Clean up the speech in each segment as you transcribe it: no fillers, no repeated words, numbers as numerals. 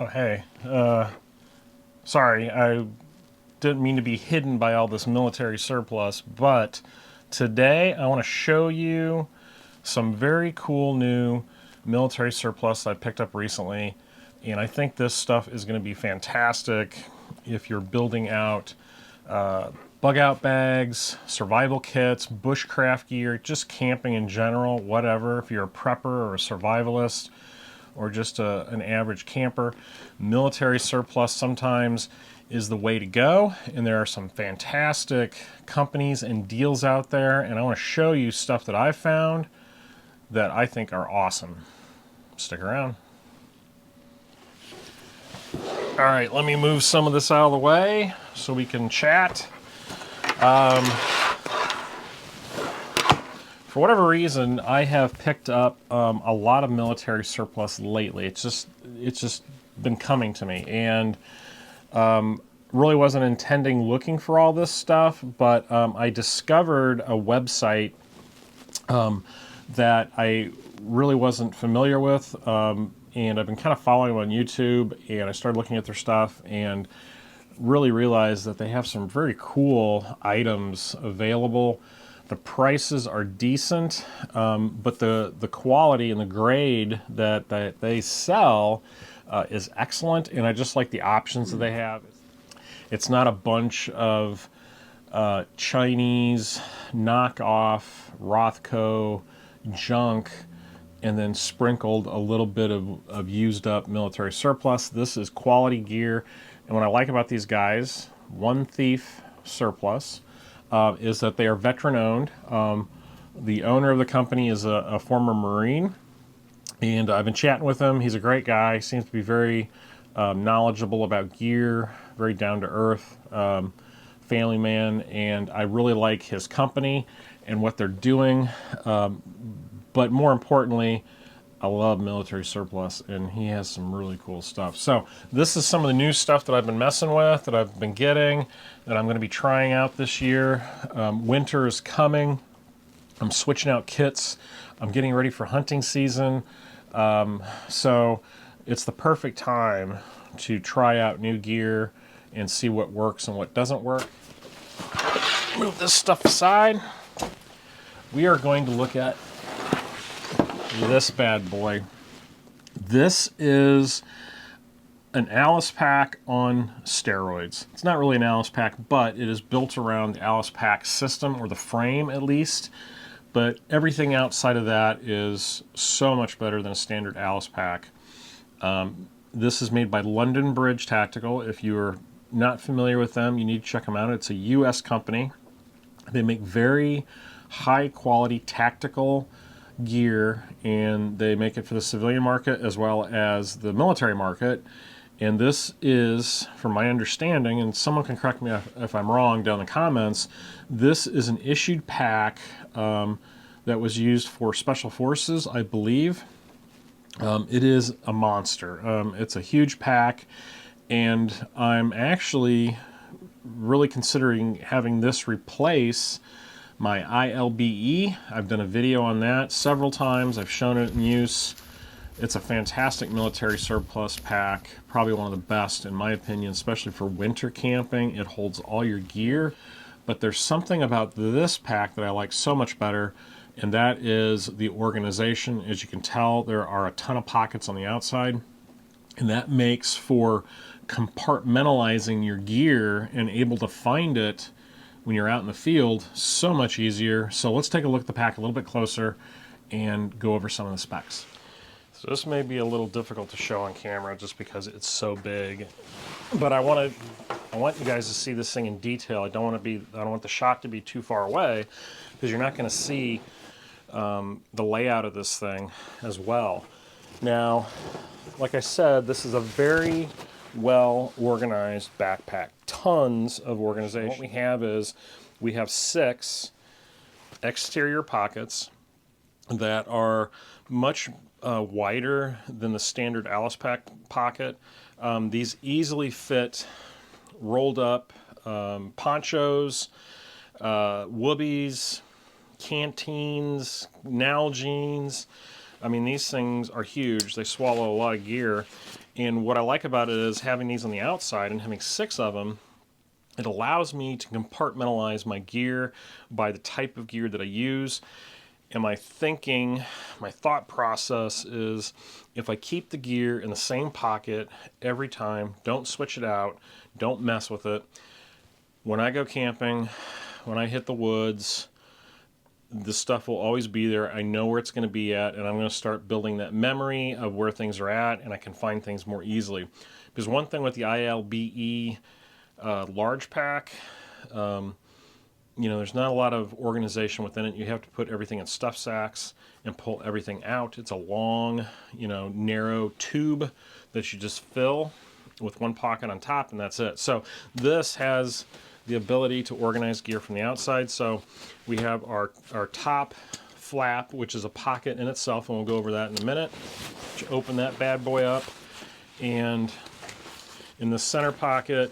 Oh, hey. Sorry, I didn't mean to be hidden by all this military surplus, but today I want to show you some very cool new military surplus I picked up recently, and I think this stuff is going to be fantastic if you're building out bug out bags, survival kits, bushcraft gear, just camping in general, whatever. If you're a prepper or a survivalist, or just an average camper, military surplus sometimes is the way to go, and there are some fantastic companies and deals out there, and I want to show you stuff that I've found that I think are awesome. Stick around. All right, let me move some of this out of the way so we can chat. For whatever reason, I have picked up a lot of military surplus lately. It's just been coming to me, and really wasn't intending looking for all this stuff, but I discovered a website that I really wasn't familiar with, and I've been kind of following them on YouTube, and I started looking at their stuff and really realized that they have some very cool items available. The prices are decent, but the quality and the grade that they sell is excellent, and I just like the options that they have. It's not a bunch of Chinese knockoff Rothko junk and then sprinkled a little bit of used up military surplus. This is quality gear, and what I like about these guys, One Thief Surplus, is that they are veteran owned. The owner of the company is a former Marine, and I've been chatting with him. He's a great guy. He seems to be very knowledgeable about gear, very down to earth, family man, and I really like his company and what they're doing. But more importantly, I love military surplus, and he has some really cool stuff. So this is some of the new stuff that I've been messing with, that I've been getting, that I'm going to be trying out this year. Winter is coming. I'm switching out kits. I'm getting ready for hunting season. So it's the perfect time to try out new gear and see what works and what doesn't work. Move this stuff aside. We are going to look at this bad boy. This is an Alice pack on steroids. It's not really an Alice pack, but it is built around the Alice pack system, or the frame at least. But everything outside of that is so much better than a standard Alice pack. This is made by London Bridge Tactical. If you're not familiar with them, you need to check them out. It's a US company. They make very high quality tactical gear, and they make it for the civilian market as well as the military market. And this is, from my understanding, and someone can correct me if I'm wrong down in the comments, this is an issued pack that was used for special forces, I believe. It is a monster. It's a huge pack, and I'm actually really considering having this replace my ILBE. I've done a video on that several times. I've shown it in use. It's a fantastic military surplus pack, probably one of the best in my opinion, especially for winter camping. It holds all your gear, but there's something about this pack that I like so much better, and that is the organization. As you can tell, there are a ton of pockets on the outside, and that makes for compartmentalizing your gear and able to find it when you're out in the field so much easier. So let's take a look at the pack a little bit closer and go over some of the specs. So this may be a little difficult to show on camera just because it's so big, but I want you guys to see this thing in detail. I don't want the shot to be too far away, because you're not going to see the layout of this thing as well. Now, like I said, this is a very well organized backpack. Tons of organization. What we have is, we have 6 exterior pockets that are much wider than the standard Alice pack pocket. These easily fit rolled up ponchos, woobies, canteens, Nalgenes, I mean, these things are huge. They swallow a lot of gear. And what I like about it is having these on the outside and having 6 of them, it allows me to compartmentalize my gear by the type of gear that I use. And my thought process is, if I keep the gear in the same pocket every time, don't switch it out, don't mess with it, when I go camping, when I hit the woods, the stuff will always be there. I know where it's going to be at, and I'm going to start building that memory of where things are at, and I can find things more easily. Because one thing with the ILBE large pack, you know, there's not a lot of organization within it. You have to put everything in stuff sacks and pull everything out. It's a long, you know, narrow tube that you just fill with one pocket on top, and that's it. So this has the ability to organize gear from the outside. So we have our top flap, which is a pocket in itself, and we'll go over that in a minute. You open that bad boy up, and in the center pocket,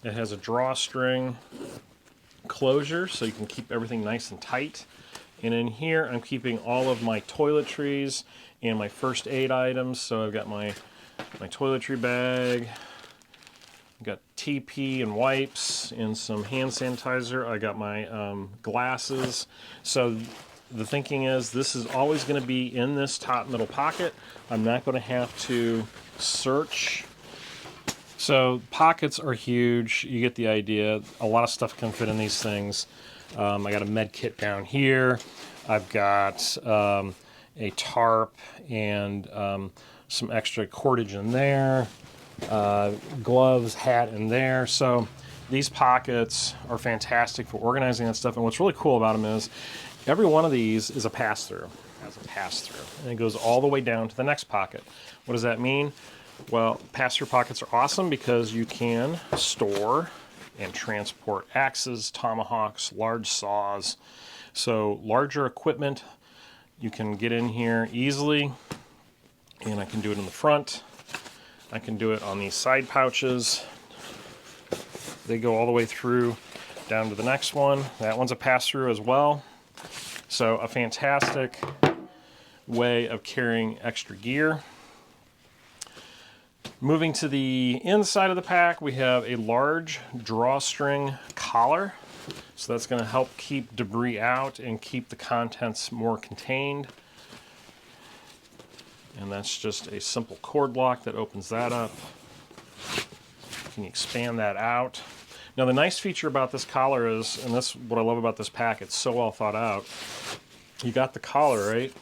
it has a drawstring closure, so you can keep everything nice and tight. And in here, I'm keeping all of my toiletries and my first aid items. So I've got my toiletry bag, I've got TP and wipes and some hand sanitizer. I got my glasses. So the thinking is this is always going to be in this top middle pocket. I'm not going to have to search. So pockets are huge. You get the idea. A lot of stuff can fit in these things. I got a med kit down here. I've got a tarp and some extra cordage in there. Gloves, hat in there. So these pockets are fantastic for organizing that stuff. And what's really cool about them is every one of these is a pass-through. Has a pass-through. And it goes all the way down to the next pocket. What does that mean? Well, pass-through pockets are awesome because you can store and transport axes, tomahawks, large saws. So larger equipment, you can get in here easily, and I can do it in the front. I can do it on these side pouches. They go all the way through down to the next one. That one's a pass-through as well. So a fantastic way of carrying extra gear. Moving to the inside of the pack, we have a large drawstring collar. So that's going to help keep debris out and keep the contents more contained. And that's just a simple cord lock that opens that up. You can expand that out. Now the nice feature about this collar is, and that's what I love about this pack, it's so well thought out. You got the collar, right?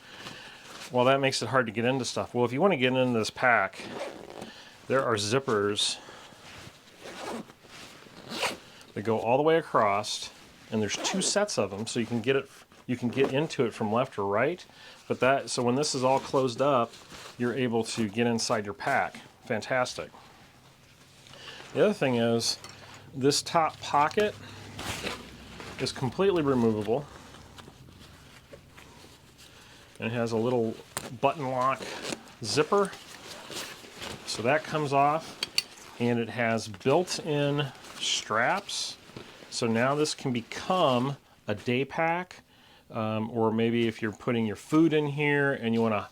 Well, that makes it hard to get into stuff. Well, if you want to get into this pack, there are zippers that go all the way across, and there's 2 sets of them, so you can get into it from left or right. But so when this is all closed up, you're able to get inside your pack. Fantastic. The other thing is, this top pocket is completely removable, and it has a little button lock zipper. So that comes off, and it has built-in straps. So now this can become a day pack, or maybe if you're putting your food in here and you want to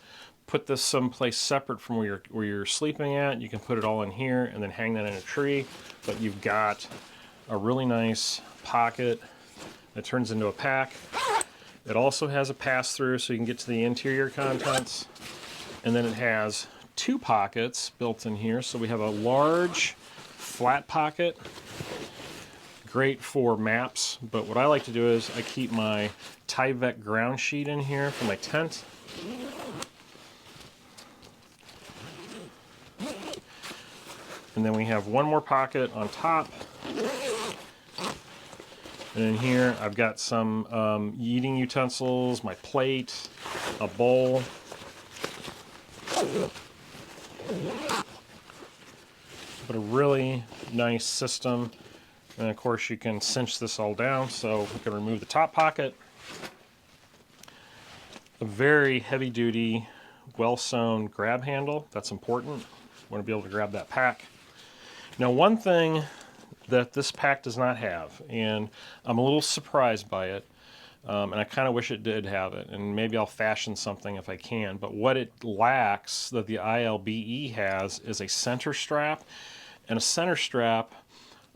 put this someplace separate from where you're sleeping at, you can put it all in here and then hang that in a tree. But you've got a really nice pocket that turns into a pack. It also has a pass-through so you can get to the interior contents. And then it has 2 pockets built in here. So we have a large flat pocket, great for maps, but what I like to do is I keep my Tyvek ground sheet in here for my tent. And then we have one more pocket on top. And in here I've got some eating utensils, my plate, a bowl. But a really nice system. And of course you can cinch this all down, so we can remove the top pocket. A very heavy duty, well sewn grab handle. That's important. You want to be able to grab that pack. Now one thing that this pack does not have, and I'm a little surprised by it, And I kind of wish it did have it, and maybe I'll fashion something if I can. But what it lacks that the ILBE has is a center strap, and a center strap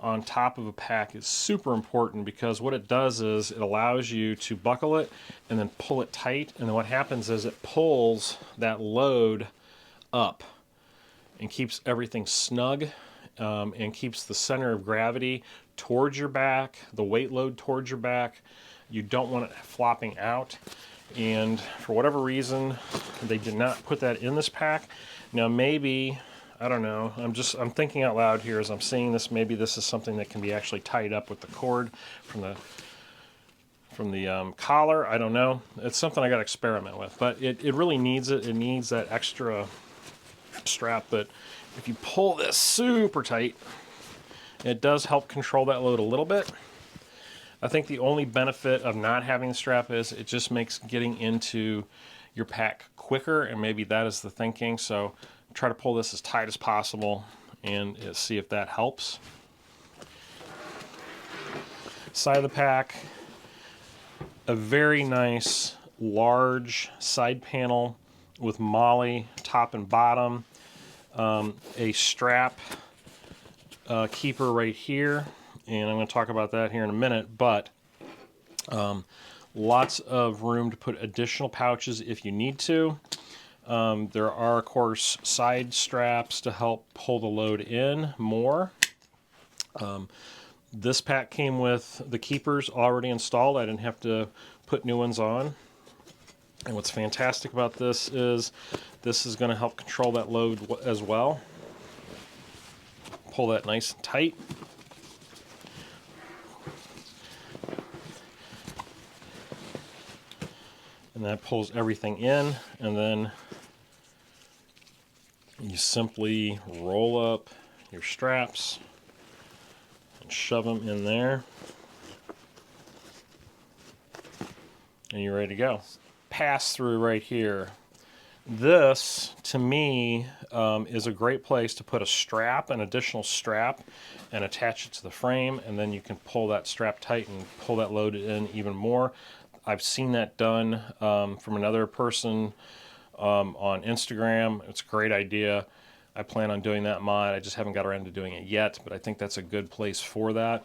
on top of a pack is super important, because what it does is it allows you to buckle it and then pull it tight, and then what happens is it pulls that load up and keeps everything snug, and keeps the center of gravity towards your back, the weight load towards your back. You don't want it flopping out, and for whatever reason they did not put that in this pack. Now maybe, I don't know, I'm thinking out loud here as I'm seeing this. Maybe this is something that can be actually tied up with the cord from the collar. I don't know. It's something I got to experiment with, but it really needs it. It needs that extra strap. But if you pull this super tight, it does help control that load a little bit. I think the only benefit of not having the strap is it just makes getting into your pack quicker, and maybe that is the thinking. So try to pull this as tight as possible and see if that helps. Side of the pack, a very nice large side panel with MOLLE top and bottom, a strap keeper right here, and I'm going to talk about that here in a minute, but lots of room to put additional pouches if you need to. There are, of course, side straps to help pull the load in more. This pack came with the keepers already installed. I didn't have to put new ones on. And what's fantastic about this is going to help control that load as well. Pull that nice and tight. And that pulls everything in, and then you simply roll up your straps and shove them in there, and you're ready to go. Pass through right here. This, to me, is a great place to put a strap, an additional strap, and attach it to the frame, and then you can pull that strap tight and pull that load in even more. I've seen that done from another person on Instagram. It's a great idea. I plan on doing that mod. I just haven't got around to doing it yet, but I think that's a good place for that.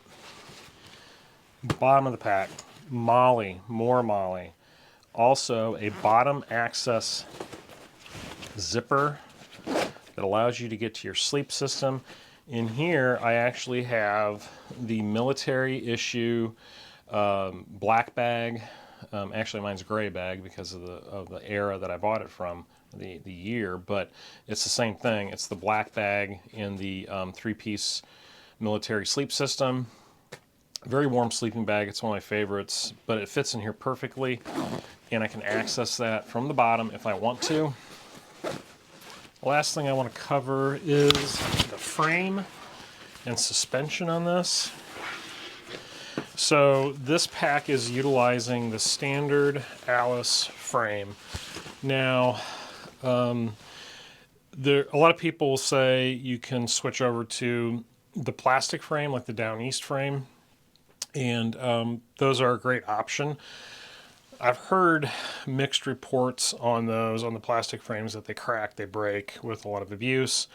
Bottom of the pack, MOLLE, more MOLLE. Also a bottom access zipper that allows you to get to your sleep system. In here, I actually have the military issue black bag. Actually, mine's gray bag because of the era that I bought it from, the year. But it's the same thing. It's the black bag in the three-piece military sleep system. Very warm sleeping bag. It's one of my favorites, but it fits in here perfectly, and I can access that from the bottom if I want to. The last thing I want to cover is the frame and suspension on this. So this pack is utilizing the standard Alice frame. Now, a lot of people will say you can switch over to the plastic frame, like the Down East frame, and those are a great option. I've heard mixed reports on those, on the plastic frames, that they crack, they break with a lot of abuse,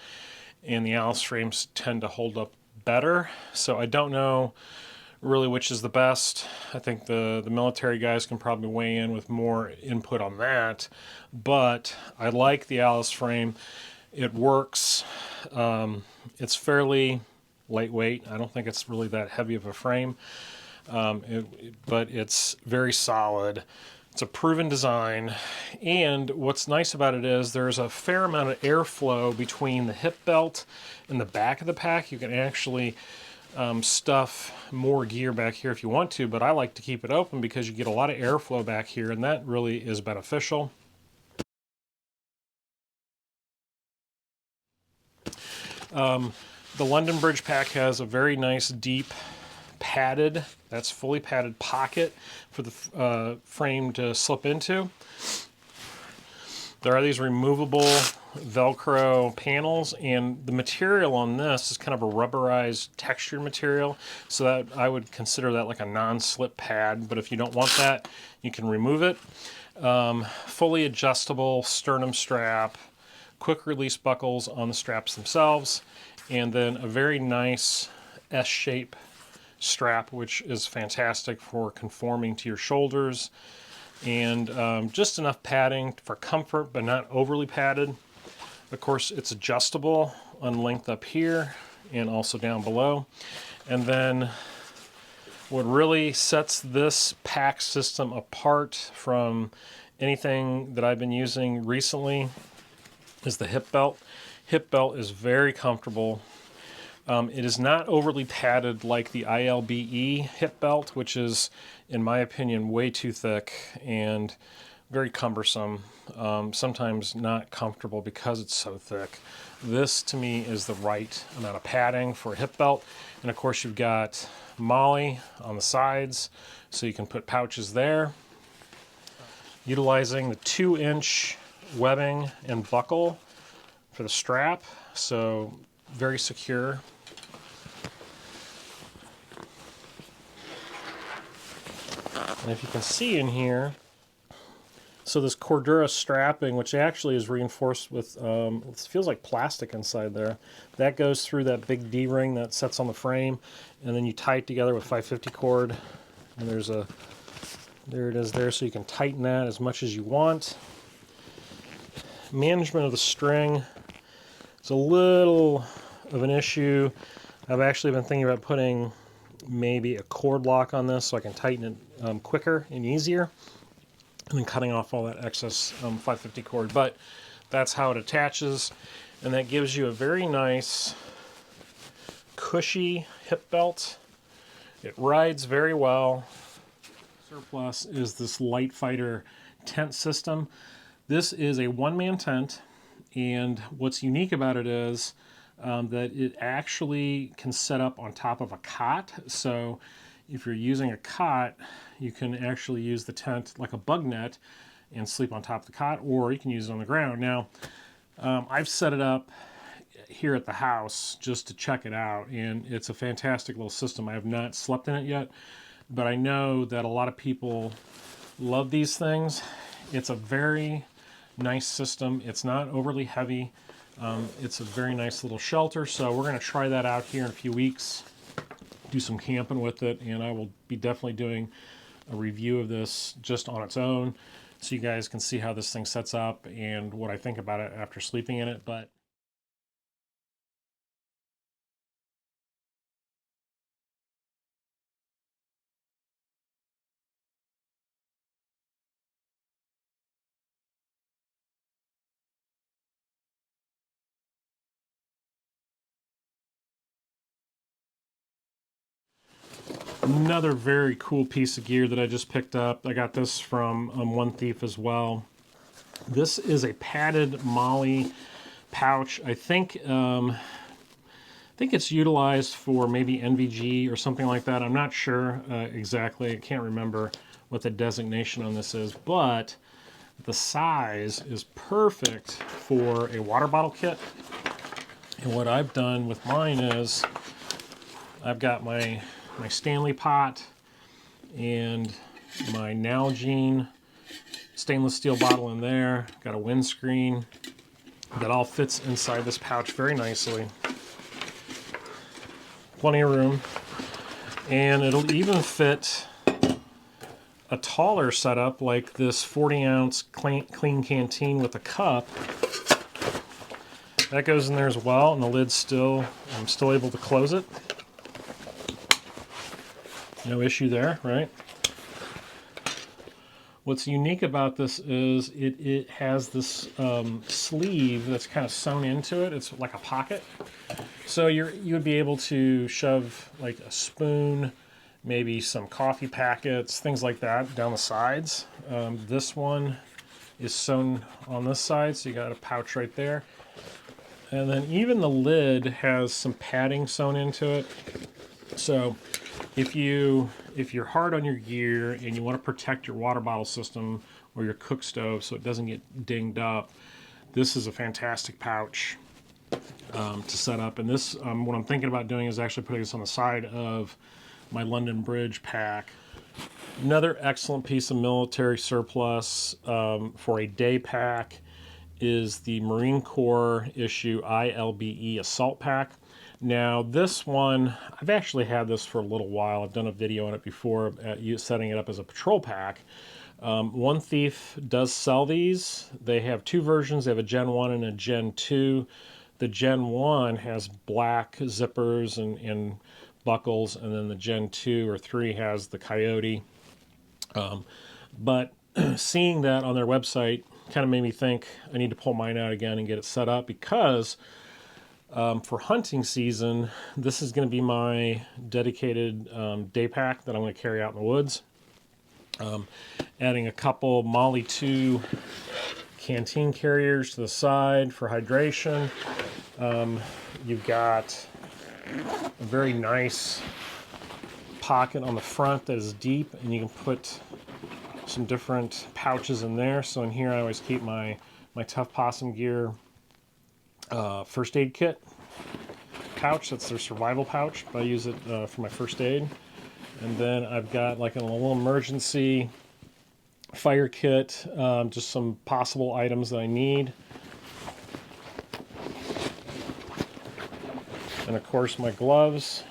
and the Alice frames tend to hold up better. So I don't know really which is the best. I think the military guys can probably weigh in with more input on that, but I like the Alice frame. It works. It's fairly lightweight. I don't think it's really that heavy of a frame, but it's very solid. It's a proven design, and what's nice about it is there's a fair amount of airflow between the hip belt and the back of the pack. You can actually stuff more gear back here if you want to, but I like to keep it open because you get a lot of airflow back here, and that really is beneficial. The London Bridge pack has a very nice deep padded, that's fully padded pocket for the frame to slip into. There are these removable Velcro panels, and the material on this is kind of a rubberized textured material, so that I would consider that like a non-slip pad, but if you don't want that, you can remove it. Fully adjustable sternum strap, quick release buckles on the straps themselves, and then a very nice S-shape strap, which is fantastic for conforming to your shoulders, and just enough padding for comfort but not overly padded. Of course, it's adjustable on length up here and also down below. And then what really sets this pack system apart from anything that I've been using recently is the hip belt. Hip belt is very comfortable. It is not overly padded like the ILBE hip belt, which is, in my opinion, way too thick and very cumbersome, sometimes not comfortable because it's so thick. This, to me, is the right amount of padding for a hip belt. And of course, you've got MOLLE on the sides, so you can put pouches there. Utilizing the 2-inch webbing and buckle for the strap, so very secure. And if you can see in here, so this Cordura strapping, which actually is reinforced with, it feels like plastic inside there, that goes through that big D-ring that sets on the frame, and then you tie it together with 550 cord, and there it is there, so you can tighten that as much as you want. Management of the string is a little of an issue. I've actually been thinking about putting maybe a cord lock on this so I can tighten it quicker and easier, and then cutting off all that excess 550 cord. But that's how it attaches, and that gives you a very nice cushy hip belt. It rides very well. Surplus is this Light Fighter tent system. This is a one-man tent, and what's unique about it is that it actually can set up on top of a cot. So if you're using a cot, you can actually use the tent like a bug net and sleep on top of the cot, or you can use it on the ground. Now, I've set it up here at the house just to check it out, and it's a fantastic little system. I have not slept in it yet, but I know that a lot of people love these things. It's a very nice system. It's not overly heavy. It's a very nice little shelter, so we're going to try that out here in a few weeks, do some camping with it, and I will be definitely doing a review of this just on its own so you guys can see how this thing sets up and what I think about it after sleeping in it. But another very cool piece of gear that I just picked up. I got this from One Thief as well. This is a padded MOLLE pouch. I think it's utilized for maybe NVG or something like that. I'm not sure exactly. I can't remember what the designation on this is, but the size is perfect for a water bottle kit. And what I've done with mine is I've got my Stanley pot and my Nalgene stainless steel bottle in there. Got a windscreen that all fits inside this pouch very nicely. Plenty of room, and it'll even fit a taller setup like this 40-ounce clean canteen with a cup. That goes in there as well, and the lid's still, I'm still able to close it. No issue there, right? What's unique about this is it has this sleeve that's kind of sewn into it. It's like a pocket. So you would be able to shove like a spoon, maybe some coffee packets, things like that down the sides. This one is sewn on this side, so you got a pouch right there. And then even the lid has some padding sewn into it. So if you're hard on your gear and you want to protect your water bottle system or your cook stove so it doesn't get dinged up, This is a fantastic pouch to set up. And this, what I'm thinking about doing is actually putting this on the side of my London Bridge pack. Another excellent piece of military surplus for a day pack is the Marine Corps issue ILBE Assault Pack. Now this one, I've actually had this for a little while. I've done a video on it before, setting it up as a patrol pack. One Thief does sell these. They have two versions. They have a Gen 1 and a Gen 2. The Gen 1 has black zippers and buckles, and then the Gen 2 or 3 has the coyote. But seeing that on their website kind of made me think I need to pull mine out again and get it set up, because for hunting season, this is going to be my dedicated day pack that I'm going to carry out in the woods. Adding a couple Molly 2 canteen carriers to the side for hydration. You've got a very nice pocket on the front that is deep, and you can put some different pouches in there. So in here I always keep my Tuff Possum gear first aid kit pouch. That's their survival pouch, but I use it for my first aid. And then I've got like a little emergency fire kit, just some possible items that I need. And of course my gloves.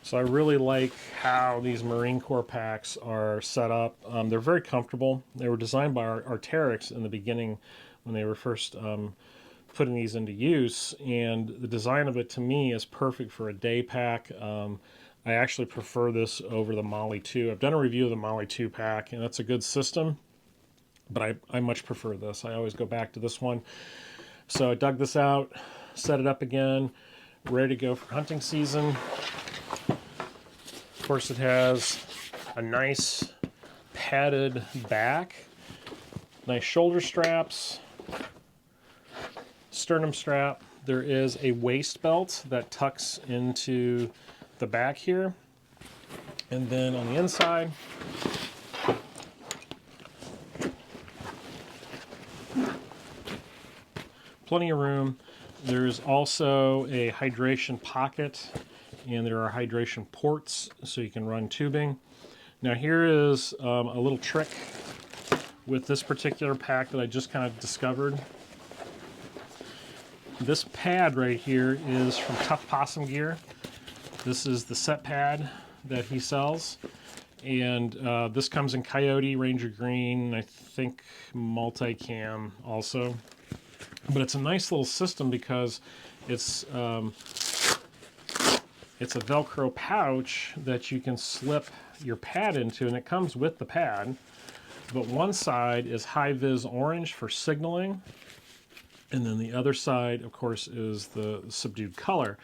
So I really like how these Marine Corps packs are set up. They're very comfortable. They were designed by Arc'teryx in the beginning when they were first putting these into use, and the design of it to me is perfect for a day pack. I actually prefer this over the Molly 2. I've done a review of the Molly 2 pack, and that's a good system, but I much prefer this. I always go back to this one. So I dug this out, set it up again, ready to go for hunting season. Of course, it has a nice padded back, nice shoulder straps, sternum strap. There is a waist belt that tucks into the back here, and then on the inside plenty of room. There's also a hydration pocket, and there are hydration ports so you can run tubing. Now here is a little trick with this particular pack that I just kind of discovered. This pad right here is from Tuff Possum Gear. This is the set pad that he sells, and this comes in Coyote, Ranger Green, I think multicam also. But it's a nice little system because it's a Velcro pouch that you can slip your pad into, and it comes with the pad. But one side is high-vis orange for signaling, and then the other side, of course, is the subdued color.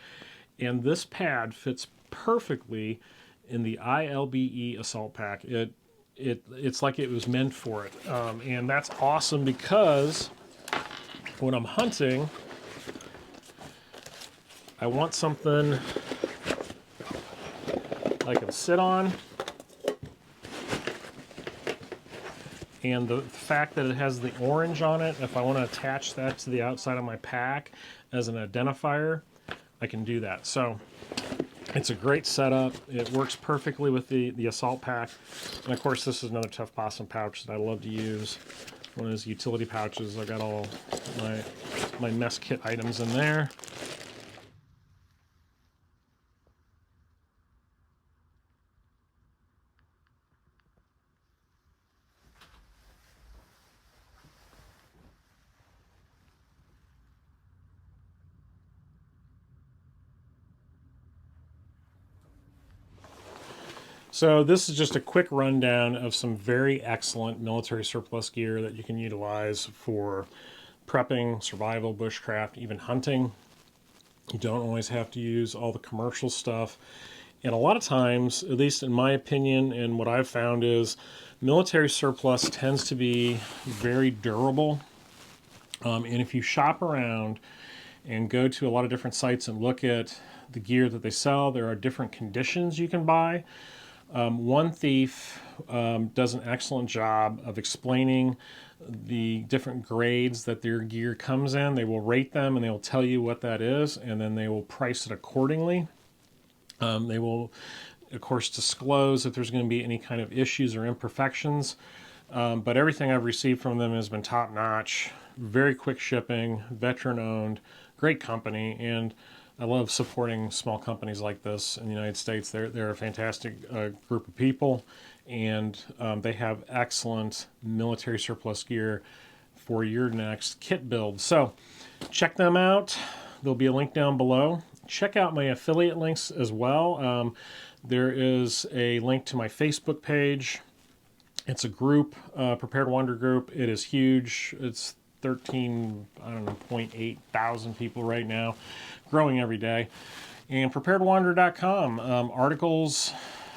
And this pad fits perfectly in the ILBE Assault Pack. It's like it was meant for it. And that's awesome because when I'm hunting, I want something I can sit on. And the fact that it has the orange on it, if I want to attach that to the outside of my pack as an identifier, I can do that. So it's a great setup. It works perfectly with the assault pack. And of course, this is another Tuff Possum pouch that I love to use. One of those utility pouches. I got all my mess kit items in there. So this is just a quick rundown of some very excellent military surplus gear that you can utilize for prepping, survival, bushcraft, even hunting. You don't always have to use all the commercial stuff. And a lot of times, at least in my opinion, and what I've found is military surplus tends to be very durable. And if you shop around and go to a lot of different sites and look at the gear that they sell, there are different conditions you can buy. One Thief does an excellent job of explaining the different grades that their gear comes in. They will rate them and they will tell you what that is, and then they will price it accordingly. They will, of course, disclose if there's going to be any kind of issues or imperfections. But everything I've received from them has been top notch, very quick shipping, veteran owned, great company, and I love supporting small companies like this in the United States. They're a fantastic group of people, and they have excellent military surplus gear for your next kit build. So check them out. There'll be a link down below. Check out my affiliate links as well. There is a link to my Facebook page. It's a group, Prepared Wander group. It is huge. It's 0.8 thousand people right now, growing every day. And preparedwander.com, articles,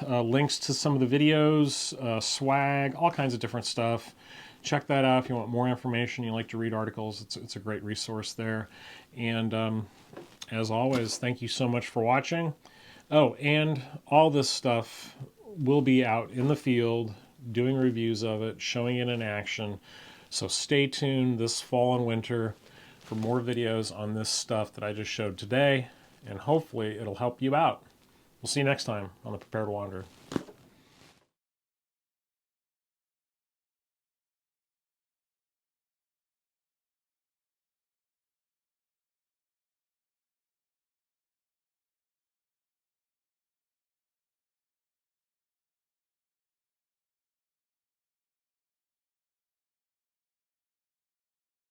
links to some of the videos, swag, all kinds of different stuff. Check that out if you want more information, you like to read articles. It's a great resource there. And as always, thank you so much for watching. Oh, and all this stuff will be out in the field, doing reviews of it, showing it in action. So stay tuned this fall and winter for more videos on this stuff that I just showed today, and hopefully it'll help you out. We'll see you next time on the Prepared Wander.